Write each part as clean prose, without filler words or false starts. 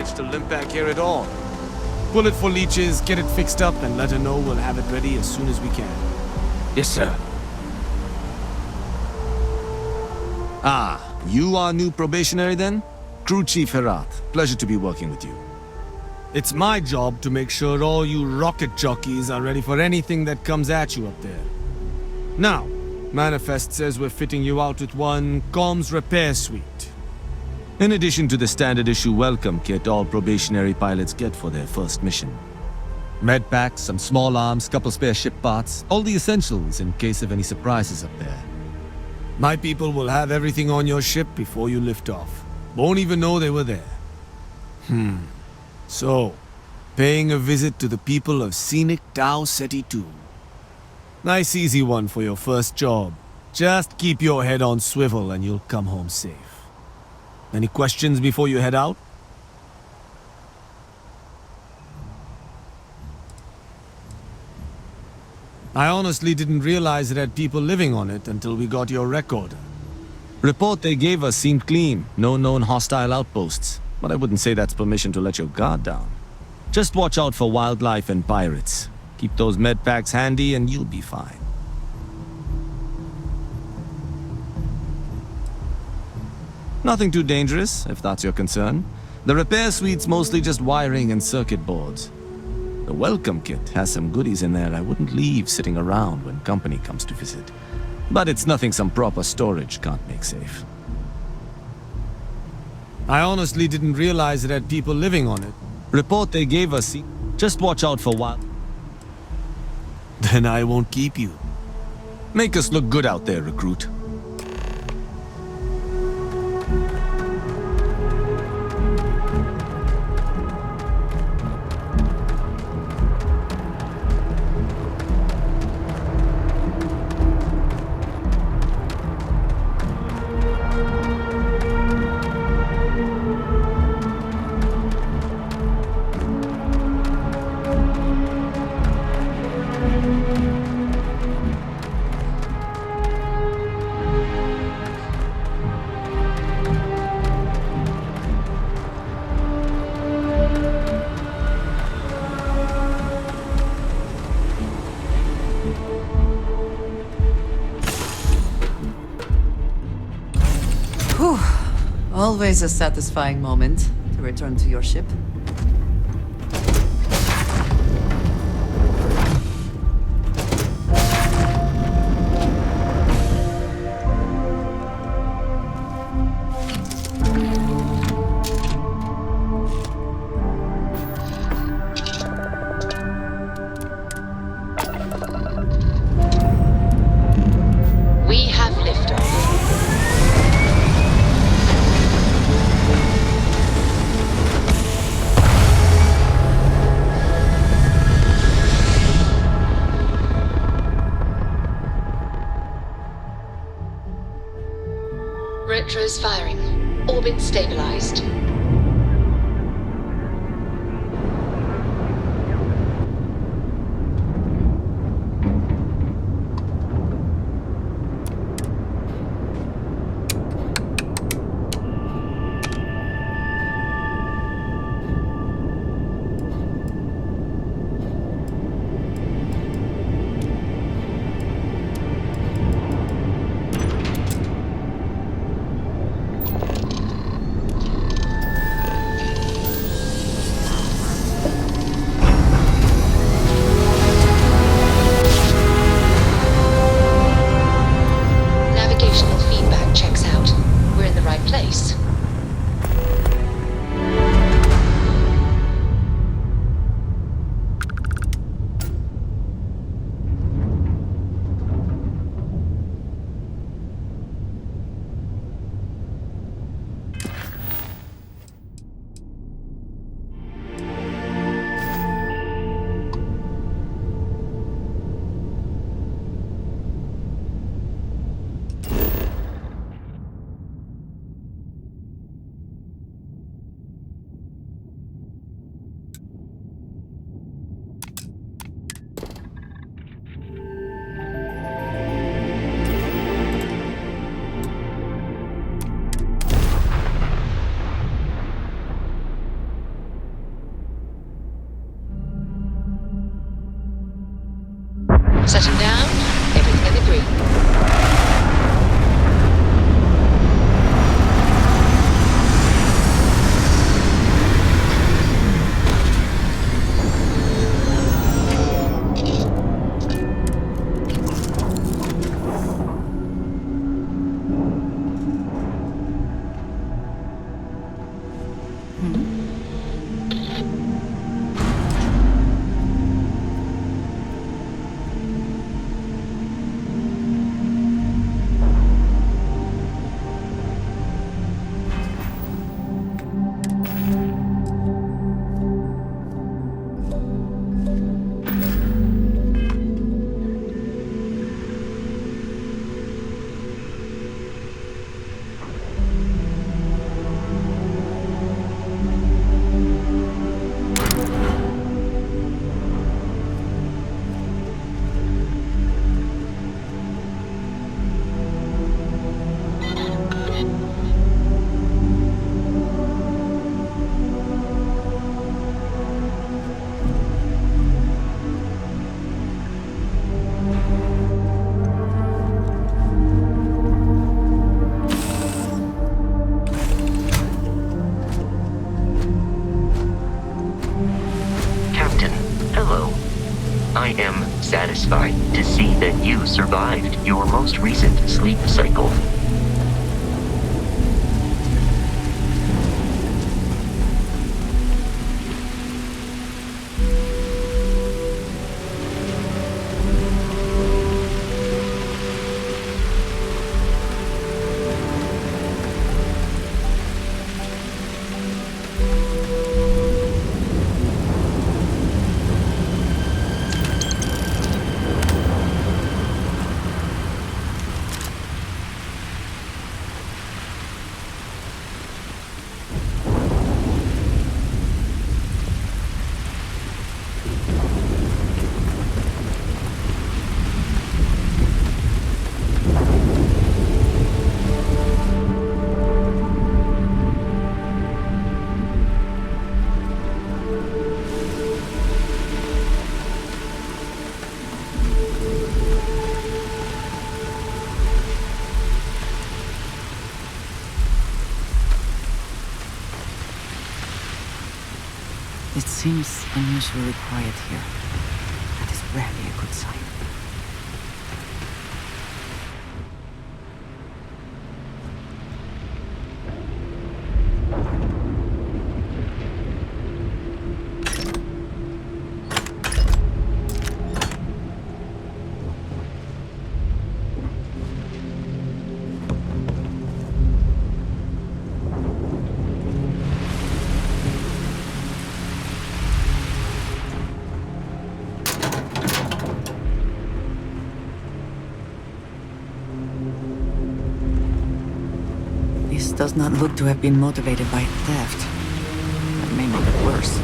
managed to limp back here at all. Pull it for leeches, get it fixed up, and let her know we'll have it ready as soon as we can. Yes, sir. Ah, you are new probationary then? Crew Chief Herat, pleasure to be working with you. It's my job to make sure all you rocket jockeys are ready for anything that comes at you up there. Now, Manifest says we're fitting you out with one comms repair suite. In addition to the standard issue welcome kit all probationary pilots get for their first mission. Med packs, some small arms, couple spare ship parts, all the essentials in case of any surprises up there. My people will have everything on your ship before you lift off. Won't even know they were there. So, paying a visit to the people of scenic Tau Ceti 2. Nice easy one for your first job. Just keep your head on swivel and you'll come home safe. Any questions before you head out? I honestly didn't realize it had people living on it until we got your recorder. Report they gave us seemed clean, no known hostile outposts. But I wouldn't say that's permission to let your guard down. Just watch out for wildlife and pirates. Keep those med packs handy and you'll be fine. Nothing too dangerous, if that's your concern. The repair suite's mostly just wiring and circuit boards. The welcome kit has some goodies in there I wouldn't leave sitting around when company comes to visit. But it's nothing some proper storage can't make safe. I honestly didn't realize it had people living on it. Report they gave us. Just watch out for wild. Then I won't keep you. Make us look good out there, recruit. Always a satisfying moment to return to your ship. We have liftoff. Retros firing. Orbit stabilized. Navigational feedback checks out. We're in the right place. Captain, hello. I am satisfied to see that you survived your most recent sleep cycle. It seems unusually quiet here. That is rarely a good sign. This does not look to have been motivated by theft. That may make it worse.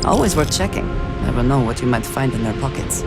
Always worth checking. Never know what you might find in their pockets.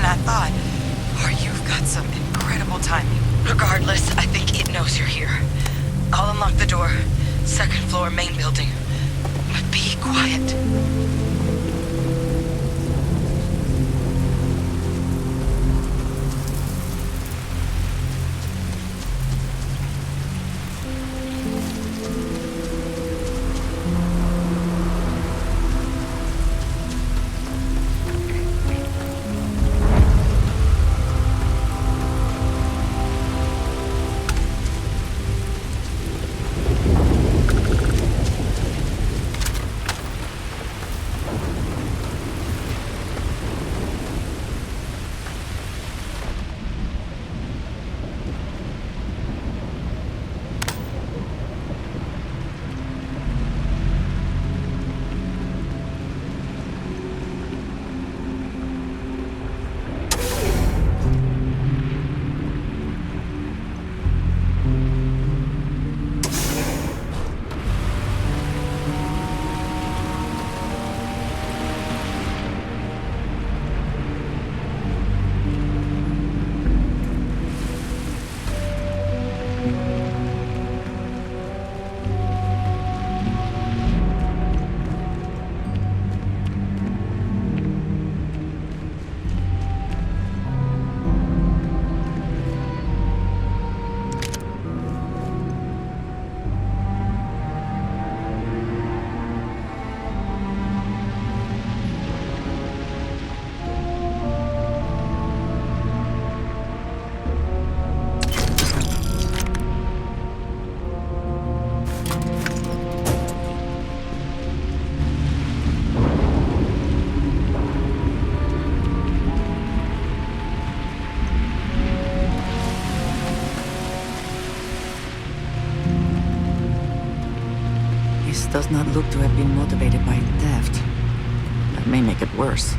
than I thought. Or you've got some incredible timing. Regardless, I think it knows you're here. I'll unlock the door. Second floor, main building. But be quiet. Does not look to have been motivated by theft. That may make it worse.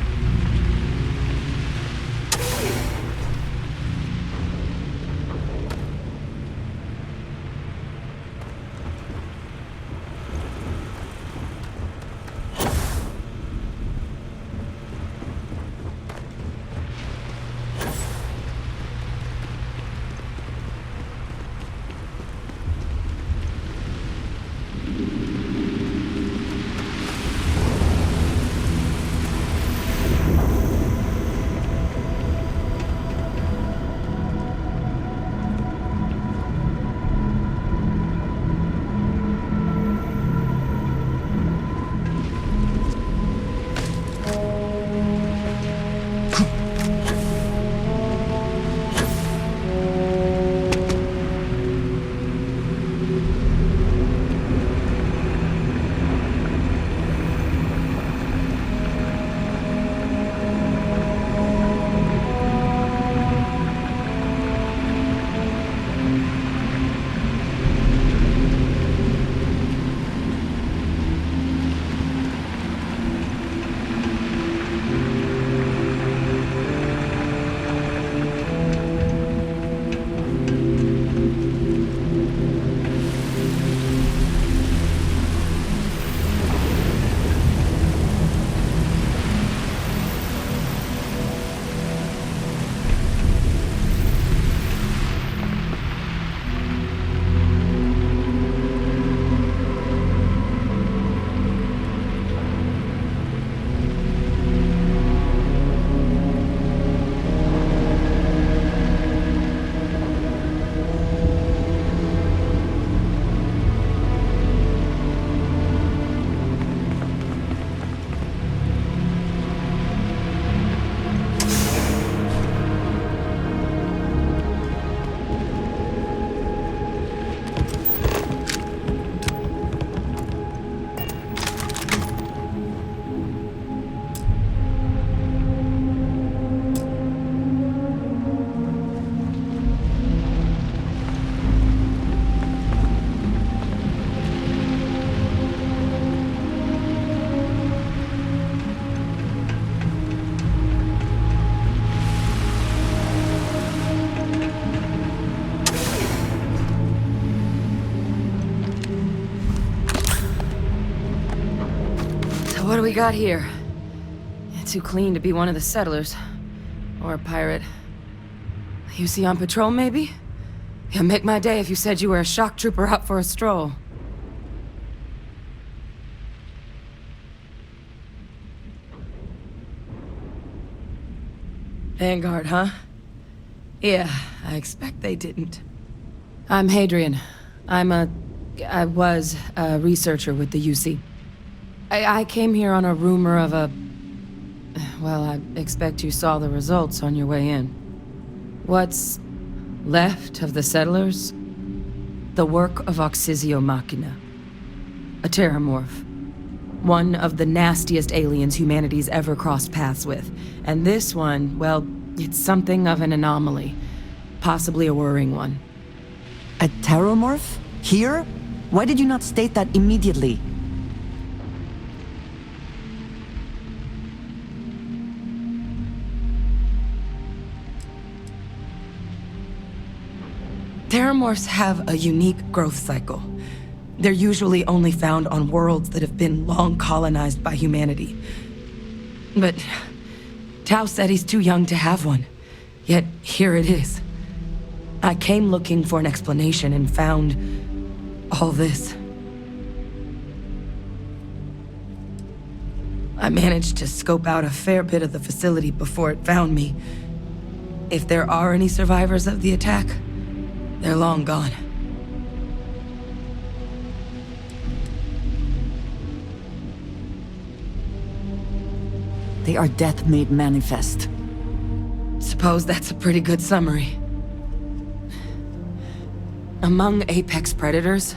What do we got here? Too clean to be one of the settlers. Or a pirate. You see on patrol, maybe? It'd make my day if you said you were a shock trooper out for a stroll. Vanguard, huh? Yeah, I expect they didn't. I'm Hadrian. I was a researcher with the UC. I came here on a rumor of a... Well, I expect you saw the results on your way in. What's left of the settlers? The work of Oxysio Machina. A Xenomorph. One of the nastiest aliens humanity's ever crossed paths with. And this one, well, it's something of an anomaly. Possibly a worrying one. A Xenomorph? Here? Why did you not state that immediately? Xenomorphs have a unique growth cycle. They're usually only found on worlds that have been long colonized by humanity. But Tau said he's too young to have one. Yet here it is. I came looking for an explanation and found all this. I managed to scope out a fair bit of the facility before it found me. If there are any survivors of the attack, they're long gone. They are death made manifest. Suppose that's a pretty good summary. Among apex predators,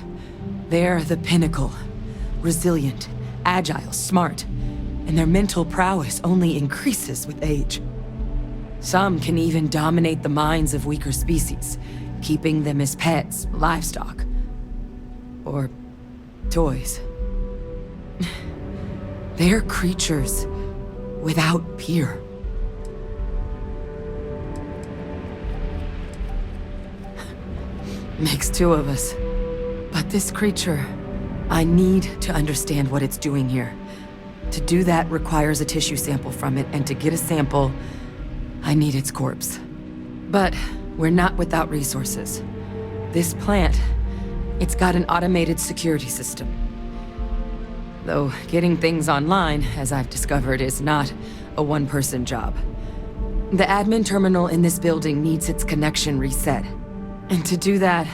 they're the pinnacle. Resilient, agile, smart, and their mental prowess only increases with age. Some can even dominate the minds of weaker species, keeping them as pets, livestock, or toys. They're creatures without peer. Makes two of us. But this creature, I need to understand what it's doing here. To do that requires a tissue sample from it, and to get a sample, I need its corpse. But we're not without resources. This plant, it's got an automated security system. Though getting things online, as I've discovered, is not a one-person job. The admin terminal in this building needs its connection reset. And to do that,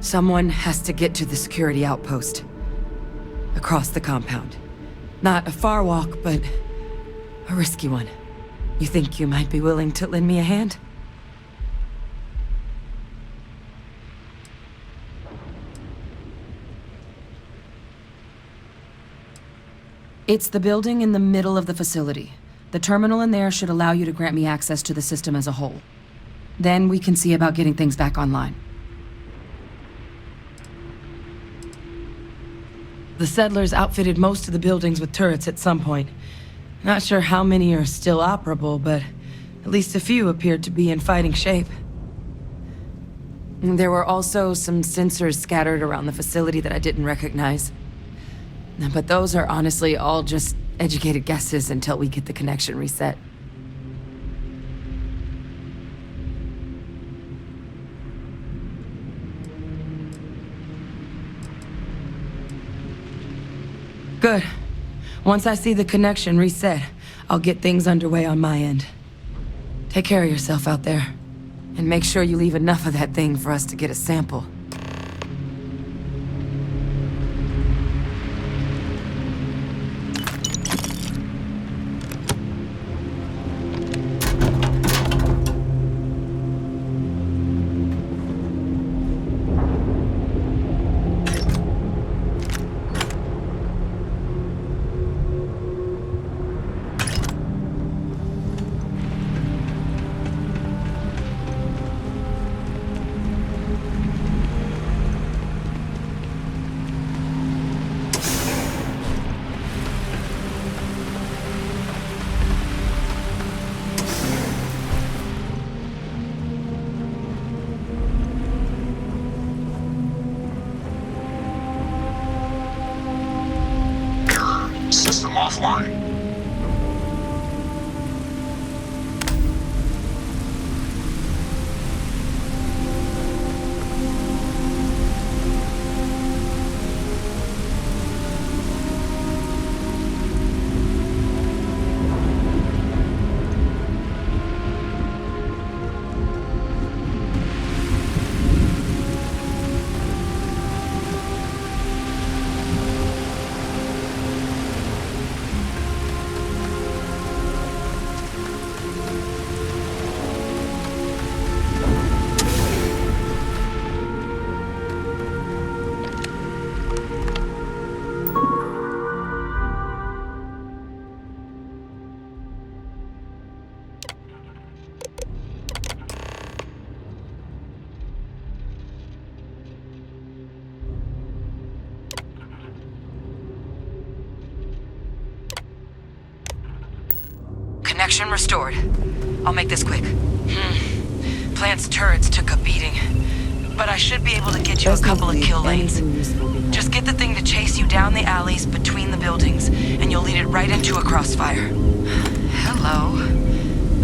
someone has to get to the security outpost. Across the compound. Not a far walk, but a risky one. You think you might be willing to lend me a hand? It's the building in the middle of the facility. The terminal in there should allow you to grant me access to the system as a whole. Then we can see about getting things back online. The settlers outfitted most of the buildings with turrets at some point. Not sure how many are still operable, but at least a few appeared to be in fighting shape. There were also some sensors scattered around the facility that I didn't recognize. But those are honestly all just educated guesses until we get the connection reset. Good. Once I see the connection reset, I'll get things underway on my end. Take care of yourself out there. And make sure you leave enough of that thing for us to get a sample. System offline. Connection restored. I'll make this quick. Plant's turrets took a beating, but I should be able to get you a couple of kill lanes. Just get the thing to chase you down the alleys between the buildings, and you'll lead it right into a crossfire. Hello.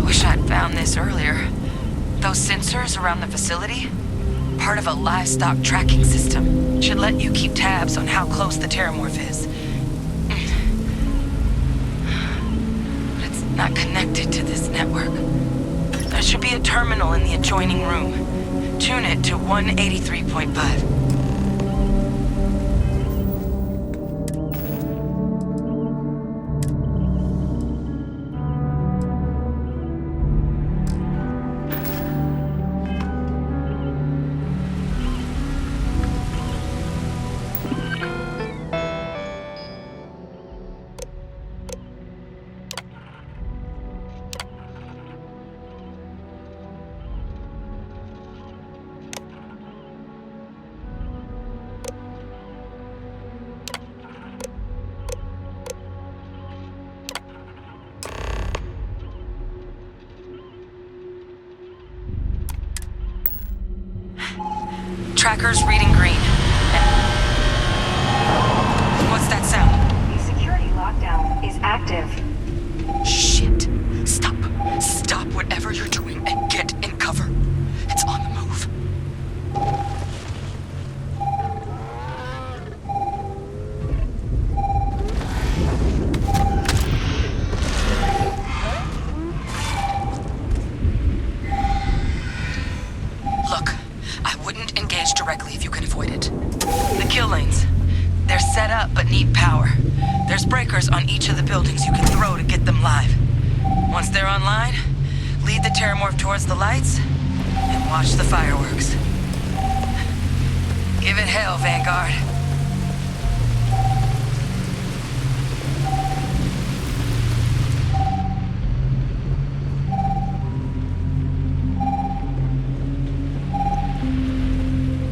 I wish I'd found this earlier. Those sensors around the facility? Part of a livestock tracking system. Should let you keep tabs on how close the Xenomorph is. But it's not connected to this network. There should be a terminal in the adjoining room. Tune it to 183.5. Tracker's reading green. What's that sound? The security lockdown is active. Shit. Stop. Stop whatever you're doing and get in cover. It's on the move. Look, I wouldn't engage directly if you can avoid it. The kill lanes. They're set up but need power. There's breakers on each of the buildings you can throw to get them live. Once they're online, lead the Xenomorph towards the lights and watch the fireworks. Give it hell, Vanguard.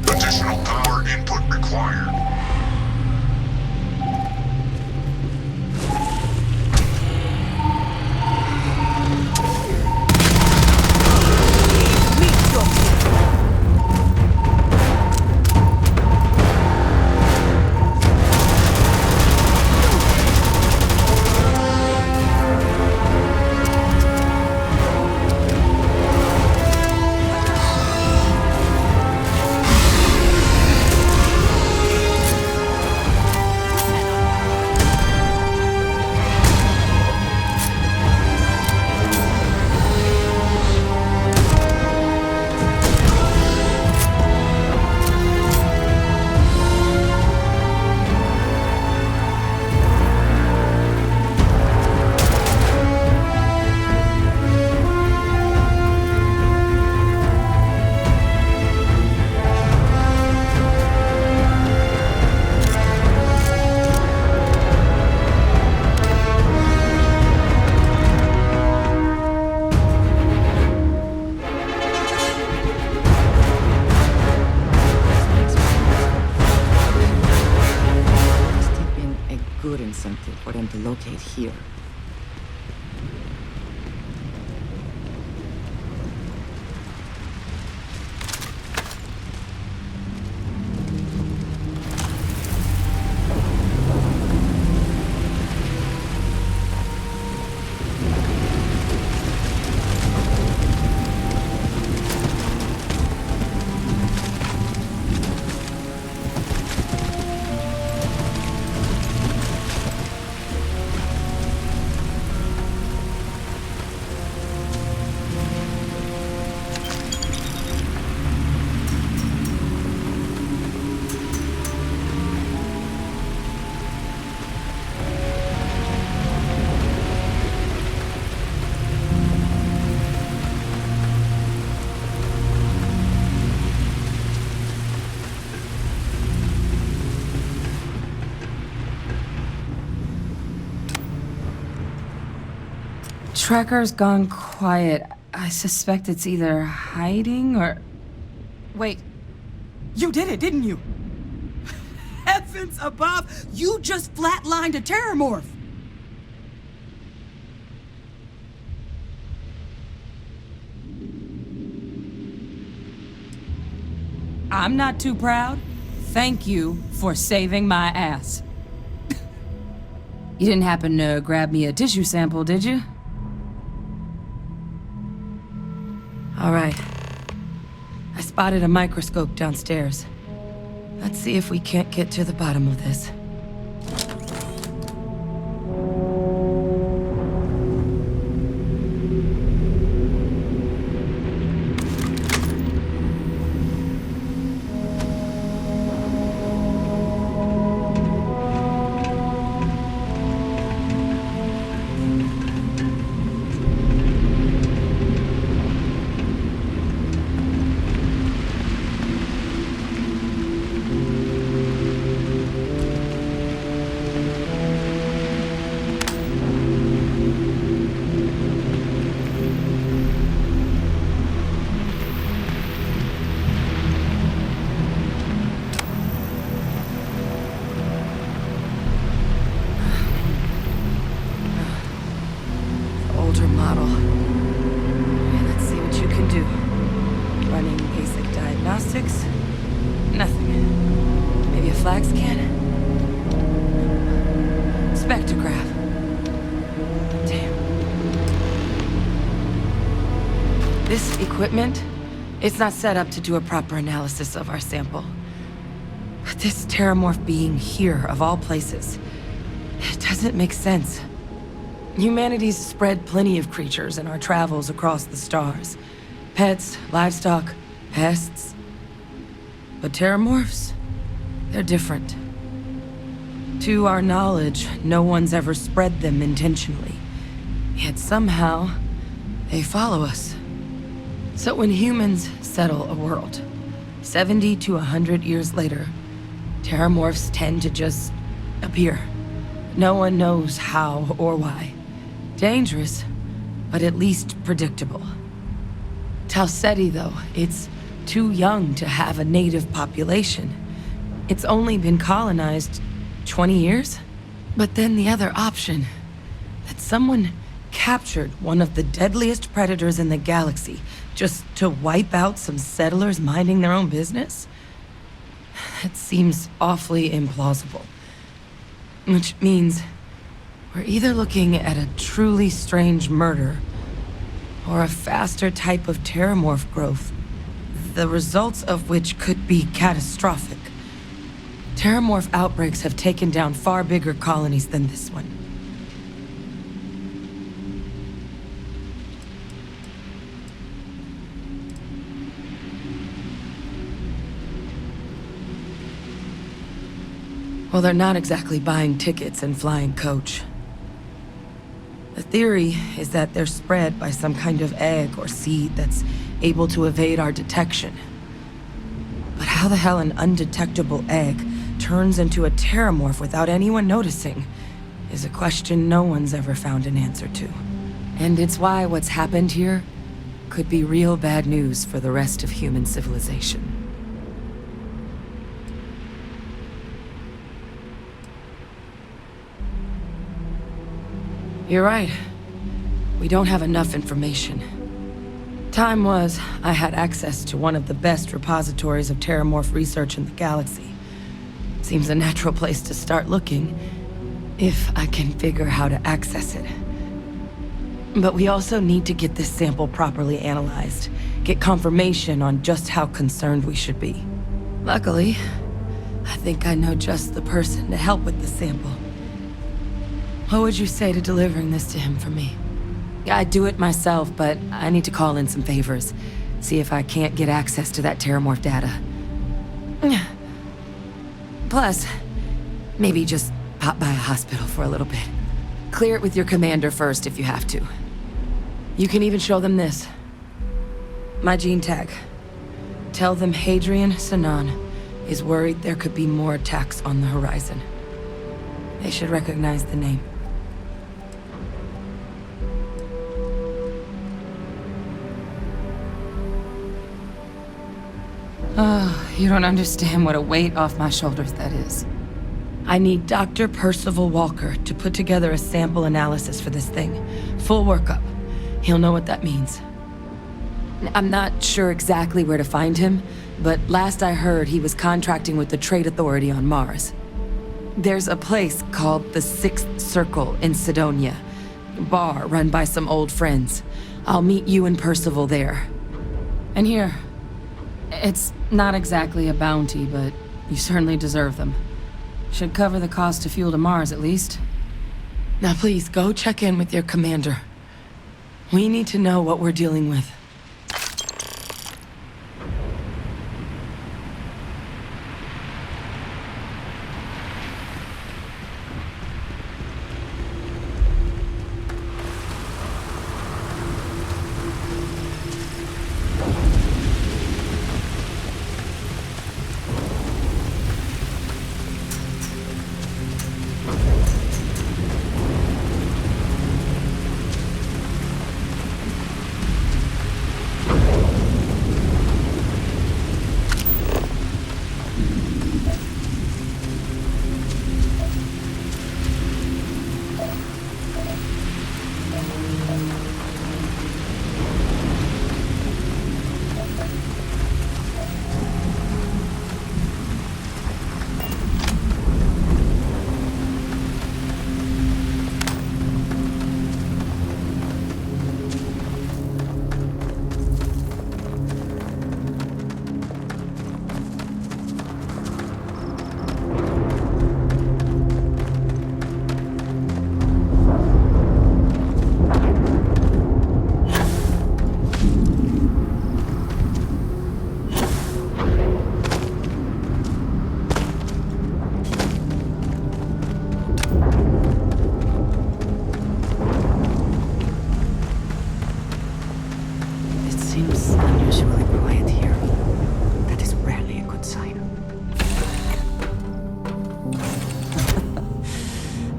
Additional power input required. Good incentive for them to locate here. Tracker's gone quiet. I suspect it's either hiding or... Wait. You did it, didn't you? Heavens above! You just flatlined a Xenomorph! I'm not too proud. Thank you for saving my ass. You didn't happen to grab me a tissue sample, did you? All right. I spotted a microscope downstairs. Let's see if we can't get to the bottom of this. Older model. Let's see what you can do. Running basic diagnostics. Nothing. Maybe a flag scan? Spectrograph. Damn. This equipment, it's not set up to do a proper analysis of our sample. But this Xenomorph being here, of all places, it doesn't make sense. Humanity's spread plenty of creatures in our travels across the stars. Pets, livestock, pests. But Xenomorphs, they're different. To our knowledge, no one's ever spread them intentionally. Yet somehow, they follow us. So when humans settle a world, 70 to 100 years later, Xenomorphs tend to just appear. No one knows how or why. Dangerous, but at least predictable. Tau Ceti, though, it's too young to have a native population. It's only been colonized 20 years? But then the other option, that someone captured one of the deadliest predators in the galaxy just to wipe out some settlers minding their own business? That seems awfully implausible. Which means we're either looking at a truly strange murder or a faster type of Xenomorph growth, the results of which could be catastrophic. Xenomorph outbreaks have taken down far bigger colonies than this one. Well, they're not exactly buying tickets and flying coach. The theory is that they're spread by some kind of egg or seed that's able to evade our detection. But how the hell an undetectable egg turns into a Xenomorph without anyone noticing is a question no one's ever found an answer to. And it's why what's happened here could be real bad news for the rest of human civilization. You're right. We don't have enough information. Time was, I had access to one of the best repositories of Xenomorph research in the galaxy. Seems a natural place to start looking, if I can figure how to access it. But we also need to get this sample properly analyzed, get confirmation on just how concerned we should be. Luckily, I think I know just the person to help with the sample. What would you say to delivering this to him for me? I'd do it myself, but I need to call in some favors. See if I can't get access to that Xenomorph data. Plus, maybe just pop by a hospital for a little bit. Clear it with your commander first if you have to. You can even show them this. My gene tag. Tell them Hadrian Sanan is worried there could be more attacks on the horizon. They should recognize the name. Oh, you don't understand what a weight off my shoulders that is. I need Dr. Percival Walker to put together a sample analysis for this thing. Full workup. He'll know what that means. I'm not sure exactly where to find him, but last I heard he was contracting with the Trade Authority on Mars. There's a place called the Sixth Circle in Sidonia, a bar run by some old friends. I'll meet you and Percival there. And here, it's not exactly a bounty, but you certainly deserve them. Should cover the cost of fuel to Mars, at least. Now please, go check in with your commander. We need to know what we're dealing with.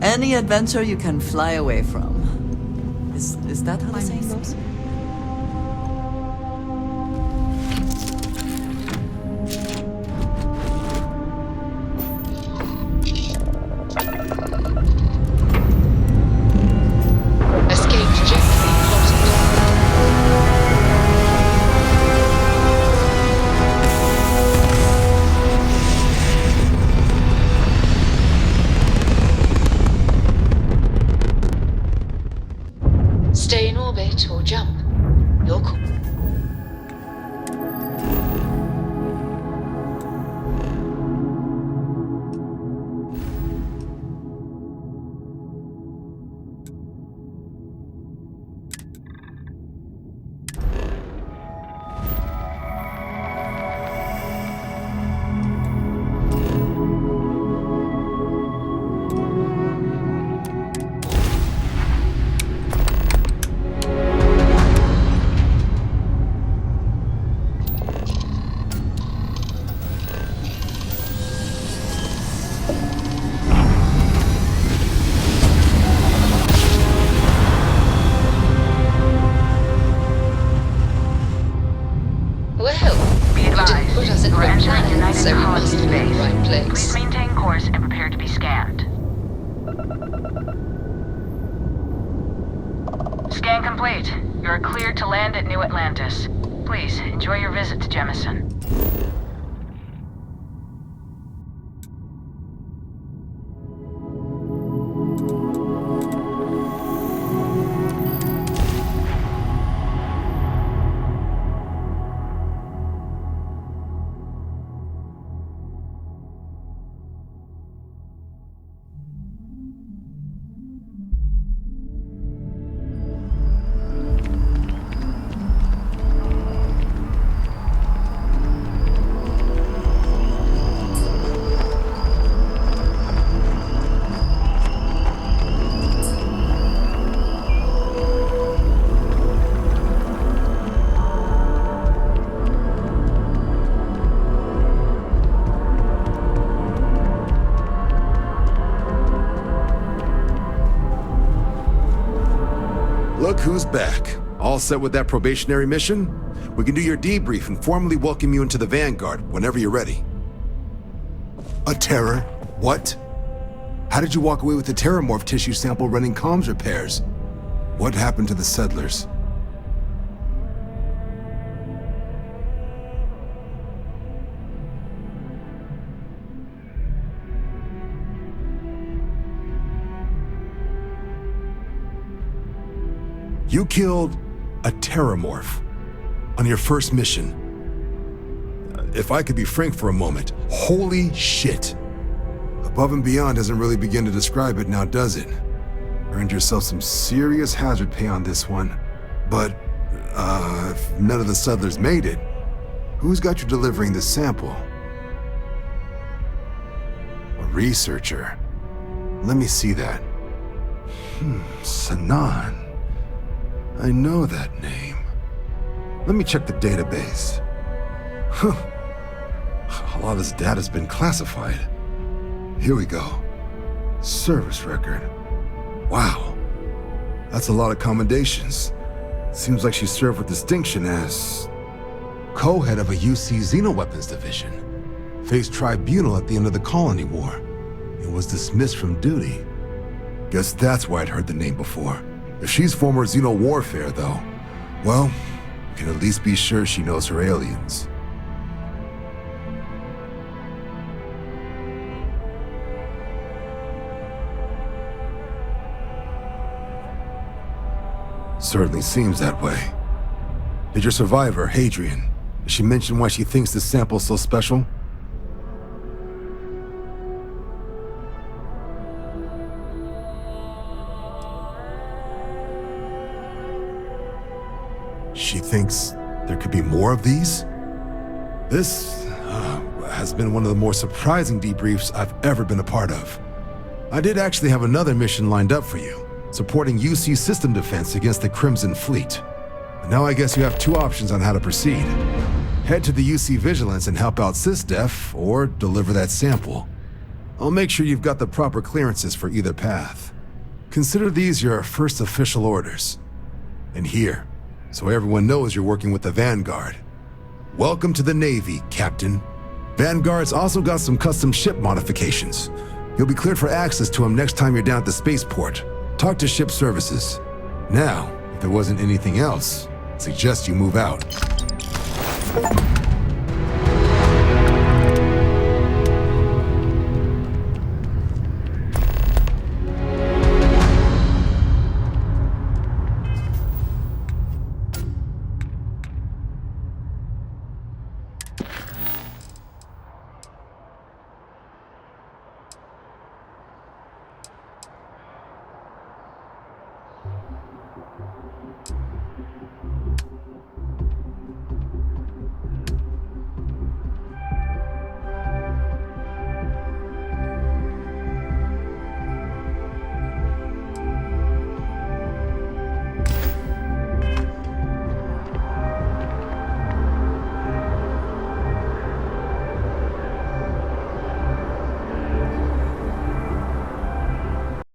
Any adventure you can fly away from. Is that how the saying goes? Escape trajectory plotted. Stay in orbit or jump. Your call. So we must be in the right place. Please maintain course and prepare to be scanned. Scan complete. You are cleared to land at New Atlantis. Please, enjoy your visit to Jemison. Look who's back. All set with that probationary mission? We can do your debrief and formally welcome you into the Vanguard whenever you're ready. A terror? What? How did you walk away with the Xenomorph tissue sample running comms repairs? What happened to the settlers? You killed a Xenomorph on your first mission. If I could be frank for a moment, holy shit. Above and beyond doesn't really begin to describe it now, does it? Earned yourself some serious hazard pay on this one. But, if none of the settlers made it, who's got you delivering the sample? A researcher. Let me see that. Sanan. I know that name. Let me check the database. A lot of this data's been classified. Here we go. Service record. Wow. That's a lot of commendations. Seems like she served with distinction as co-head of a UC Xenoweapons division. Faced tribunal at the end of the Colony War. And was dismissed from duty. Guess that's why I'd heard the name before. If she's former Xeno warfare, though, well, we can at least be sure she knows her aliens. Certainly seems that way. Did your survivor, Hadrian, did she mention why she thinks this sample's so special? She thinks there could be more of these? This has been one of the more surprising debriefs I've ever been a part of. I did actually have another mission lined up for you, supporting UC system defense against the Crimson Fleet. But now I guess you have two options on how to proceed. Head to the UC Vigilance and help out SysDef, or deliver that sample. I'll make sure you've got the proper clearances for either path. Consider these your first official orders. And here, so everyone knows you're working with the Vanguard. Welcome to the Navy, Captain. Vanguard's also got some custom ship modifications. You'll be cleared for access to them next time you're down at the spaceport. Talk to ship services. Now, if there wasn't anything else, I'd suggest you move out.